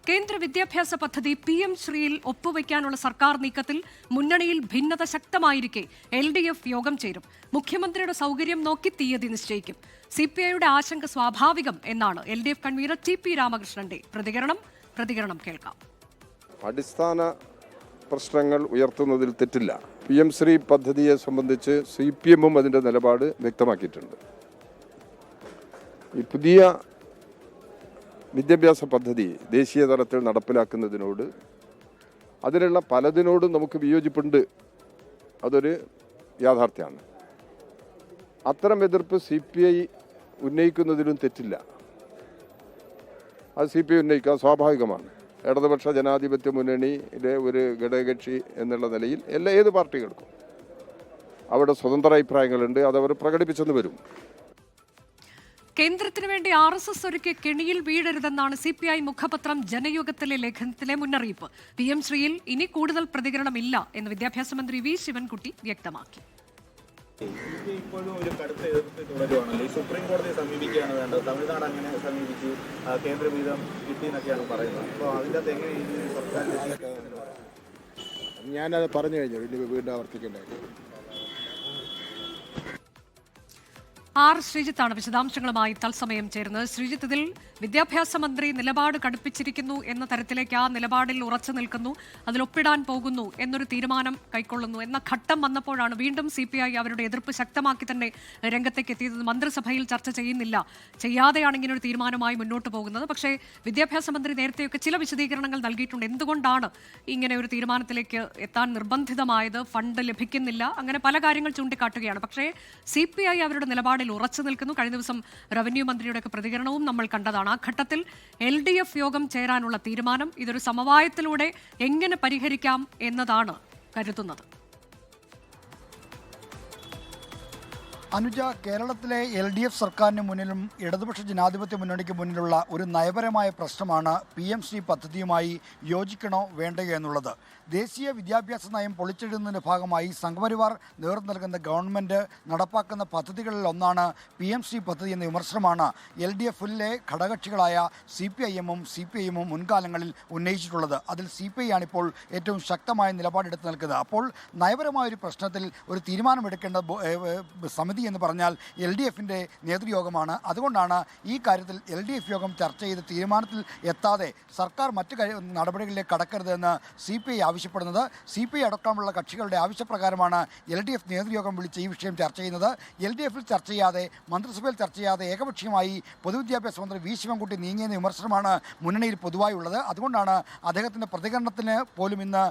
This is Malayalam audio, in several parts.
കേന്ദ്ര വിദ്യാഭ്യാസ പദ്ധതി PM ശ്രീയിൽ ഒപ്പുവയ്ക്കാനുള്ള സർക്കാർ നീക്കത്തിൽ മുന്നണിയിൽ ഭിന്നത ശക്തമായിരിക്കെ LDF യോഗം ചേരും. മുഖ്യമന്ത്രിയുടെ സൗകര്യം നോക്കി തീയതി നിശ്ചയിക്കും. CPIയുടെ ആശങ്ക സ്വാഭാവികം എന്നാണ് LDF കൺവീനർ TP രാമകൃഷ്ണന്റെ പ്രതികരണം കേൾക്കാം. അടിസ്ഥാന പ്രശ്നങ്ങൾ ഉയർത്തുന്നതിൽ തെറ്റില്ല. PM ശ്രീ പദ്ധതിയെ സംബന്ധിച്ച് CPM അതിൻ്റെ നിലപാട് വ്യക്തമാക്കിയിട്ടുണ്ട്. ഈ പുതിയ വിദ്യാഭ്യാസ പദ്ധതി ദേശീയ തലത്തിൽ നടപ്പിലാക്കുന്നതിനോട് അതിനുള്ള പലതിനോടും നമുക്ക് വിയോജിപ്പുണ്ട്. അതൊരു യാഥാർത്ഥ്യമാണ്. അത്തരം എതിർപ്പ് CPI ഉന്നയിക്കുന്നതിലും തെറ്റില്ല. അത് CPI ഉന്നയിക്കുക സ്വാഭാവികമാണ്. ഇടതുപക്ഷ ജനാധിപത്യ മുന്നണിയിലെ ഒരു ഘടകകക്ഷി എന്നുള്ള നിലയിൽ ഏത് പാർട്ടികൾക്കും അവിടെ സ്വതന്ത്ര അഭിപ്രായങ്ങളുണ്ട്. അതവർ പ്രകടിപ്പിച്ചെന്ന് വരും. കേന്ദ്രത്തിനു വേണ്ടി RSS ഒരുക്കിയ കെണിയിൽ വീഴരുതെന്നാണ് CPI മുഖപത്രം ജനയുഗത്തിലെ ലേഖനത്തിലെ മുന്നറിയിപ്പ്. PM ശ്രീയിൽ ഇനി കൂടുതൽ പ്രതികരണമില്ല എന്ന് വിദ്യാഭ്യാസ മന്ത്രി V ശിവൻകുട്ടി വ്യക്തമാക്കി. ഇപ്പോഴും ഒരു കടുത്ത എതിർപ്പ് തുടരുവാണല്ലോ. സുപ്രീം കോടതിയെ സമീപിക്കുകയാണ് വേണ്ടത്. തമിഴ്നാട് അങ്ങനെ സമീപിച്ചു, കേന്ദ്ര വീതം കിട്ടിയെന്നൊക്കെയാണ് പറയുന്നത്. അപ്പോൾ അതിൻ്റെ അകത്ത് എങ്ങനെ സർക്കാർ ഞാനത് പറഞ്ഞു കഴിഞ്ഞു, ഇനി വീണ്ടും ആവർത്തിക്കേണ്ട. R ശ്രീജിത്താണ് വിശദാംശങ്ങളുമായി തത്സമയം ചേരുന്നത്. ശ്രീജിത്ത്, ഇതിൽ വിദ്യാഭ്യാസ മന്ത്രി നിലപാട് കടുപ്പിച്ചിരിക്കുന്നു എന്ന തരത്തിലേക്ക് ആ നിലപാടിൽ ഉറച്ചു നിൽക്കുന്നു, അതിലൊപ്പിടാൻ പോകുന്നു എന്നൊരു തീരുമാനം കൈക്കൊള്ളുന്നു എന്ന ഘട്ടം വന്നപ്പോഴാണ് വീണ്ടും CPI അവരുടെ എതിർപ്പ് ശക്തമാക്കി തന്നെ രംഗത്തേക്ക് എത്തിയത്. മന്ത്രിസഭയിൽ ചർച്ച ചെയ്യുന്നില്ല, ചെയ്യാതെയാണ് ഇങ്ങനൊരു തീരുമാനമായി മുന്നോട്ട് പോകുന്നത്. പക്ഷേ വിദ്യാഭ്യാസ മന്ത്രി നേരത്തെയൊക്കെ ചില വിശദീകരണങ്ങൾ നൽകിയിട്ടുണ്ട്. എന്തുകൊണ്ടാണ് ഇങ്ങനെ ഒരു തീരുമാനത്തിലേക്ക് എത്താൻ നിർബന്ധിതമായത്? ഫണ്ട് ലഭിക്കുന്നില്ല, അങ്ങനെ പല കാര്യങ്ങൾ ചൂണ്ടിക്കാട്ടുകയാണ്. പക്ഷേ CPI അവരുടെ നിലപാടിൽ ഉറച്ചു നിൽക്കുന്നു. കഴിഞ്ഞ ദിവസം റവന്യൂ മന്ത്രിയുടെ പ്രതികരണവും നമ്മൾ കണ്ടതാണ്. ആ ഘട്ടത്തിൽ LDF യോഗം ചേരാനുള്ള തീരുമാനം ഇതൊരു സമവായത്തിലൂടെ എങ്ങനെ പരിഹരിക്കാം എന്നതാണ് കരുതുന്നത്. അനുജ, കേരളത്തിലെ LDF സർക്കാരിന് മുന്നിലും ഇടതുപക്ഷ ജനാധിപത്യ മുന്നണിക്ക് മുന്നിലുള്ള ഒരു നയപരമായ പ്രശ്നമാണ് PM ശ്രീ പദ്ധതിയുമായി യോജിക്കണോ വേണ്ടയോ എന്നുള്ളത്. ദേശീയ വിദ്യാഭ്യാസ നയം പൊളിച്ചെഴുതുന്നതിൻ്റെ ഭാഗമായി സംഘപരിവാർ നേതൃത്വം നൽകുന്ന ഗവൺമെൻറ് നടപ്പാക്കുന്ന പദ്ധതികളിൽ ഒന്നാണ് PM ശ്രീ പദ്ധതി എന്ന വിമർശനമാണ് LDFിലെ ഘടകകക്ഷികളായ CPIM-ഉം CPI-ഉം മുൻകാലങ്ങളിൽ ഉന്നയിച്ചിട്ടുള്ളത്. അതിൽ CPI ആണിപ്പോൾ ഏറ്റവും ശക്തമായ നിലപാടെടുത്ത് നിൽക്കുന്നത്. അപ്പോൾ നയപരമായൊരു പ്രശ്നത്തിൽ ഒരു തീരുമാനമെടുക്കേണ്ട സമിതി എന്ന് പറഞ്ഞാൽ LDFിൻ്റെ നേതൃയോഗമാണ്. അതുകൊണ്ടാണ് ഈ കാര്യത്തിൽ LDF യോഗം ചർച്ച ചെയ്ത് തീരുമാനത്തിൽ എത്താതെ സർക്കാർ മറ്റ് നടപടികളിലേക്ക് കടക്കരുതെന്ന് CPI ആവശ്യപ്പെടുന്നത്. CPI അടക്കമുള്ള കക്ഷികളുടെ ആവശ്യപ്രകാരമാണ് LDF നേതൃയോഗം വിളിച്ച് ഈ വിഷയം ചർച്ച ചെയ്യുന്നത്. LDFിൽ ചർച്ച ചെയ്യാതെ, മന്ത്രിസഭയിൽ ചർച്ച ചെയ്യാതെ ഏകപക്ഷീയമായി പൊതുവിദ്യാഭ്യാസ മന്ത്രി V ശിവൻകുട്ടി നീങ്ങിയെന്ന വിമർശനമാണ് മുന്നണിയിൽ പൊതുവായി ഉള്ളത്. അതുകൊണ്ടാണ് അദ്ദേഹത്തിൻ്റെ പ്രതികരണത്തിന് പോലും ഇന്ന്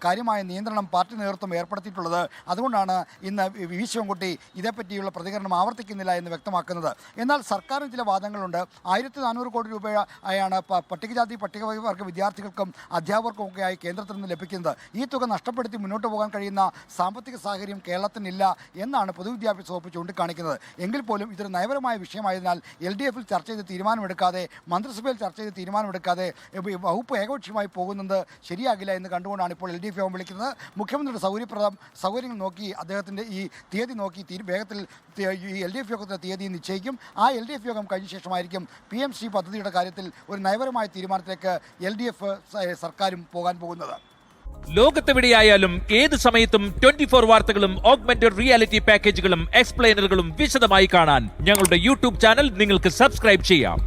കാര്യമായ നിയന്ത്രണം പാർട്ടി നേതൃത്വം ഏർപ്പെടുത്തിയിട്ടുള്ളത്. അതുകൊണ്ടാണ് ഇന്ന് V ശിവൻകുട്ടി ഇതേപ്പറ്റിയുള്ള പ്രതികരണം ആവർത്തിക്കുന്നില്ല എന്ന് വ്യക്തമാക്കുന്നത്. എന്നാൽ സർക്കാരിന് ചില വാദങ്ങളുണ്ട്. 1400 കോടി രൂപയാണ് പട്ടികജാതി പട്ടികവർഗ വിദ്യാർത്ഥികൾക്കും അധ്യാപകർക്കും ഒക്കെയായി കേന്ദ്രത്തിൽ നിന്ന് ലഭിക്കുന്നത്. ഈ തുക നഷ്ടപ്പെടുത്തി മുന്നോട്ട് പോകാൻ കഴിയുന്ന സാമ്പത്തിക സാഹചര്യം കേരളത്തിനില്ല എന്നാണ് പൊതുവിദ്യാഭ്യാസ വകുപ്പ് ചൂണ്ടിക്കാണിക്കുന്നത്. എങ്കിൽ പോലും ഇതൊരു നയപരമായ വിഷയമായതിനാൽ LDFിൽ ചർച്ച ചെയ്ത് തീരുമാനമെടുക്കാതെ, മന്ത്രിസഭയിൽ ചർച്ച ചെയ്ത് തീരുമാനമെടുക്കാതെ വകുപ്പ് ഏകപക്ഷീയമായി പോകുന്നത് ശരിയാകില്ല എന്ന് കണ്ടുകൊണ്ടാണ് ഇപ്പോൾ LDF യോഗം വിളിക്കുന്നത്. മുഖ്യമന്ത്രിയുടെ സൗകര്യങ്ങൾ നോക്കി അദ്ദേഹത്തിൻ്റെ ഈ തീയതി നോക്കി വേഗത്തിൽ ഈ LDF യോഗത്തിൻ്റെ തീയതി നിശ്ചയിക്കും. ആ LDF യോഗം കഴിഞ്ഞ ശേഷമായിരിക്കും PM ശ്രീ പദ്ധതിയുടെ കാര്യത്തിൽ ഒരു നയപരമായ തീരുമാനത്തിലേക്ക് LDF സർക്കാരും പോകാൻ പോകുന്നത്. ലോകത്തെവിടെയായാലും ഏത് സമയത്തും 24 വാർത്തകളും ഓഗ്മെന്റഡ് റിയാലിറ്റി പാക്കേജുകളും എക്സ്പ്ലെയിനറുകളും വിശദമായി കാണാൻ ഞങ്ങളുടെ YouTube ചാനൽ നിങ്ങൾക്ക് സബ്സ്ക്രൈബ് ചെയ്യാം.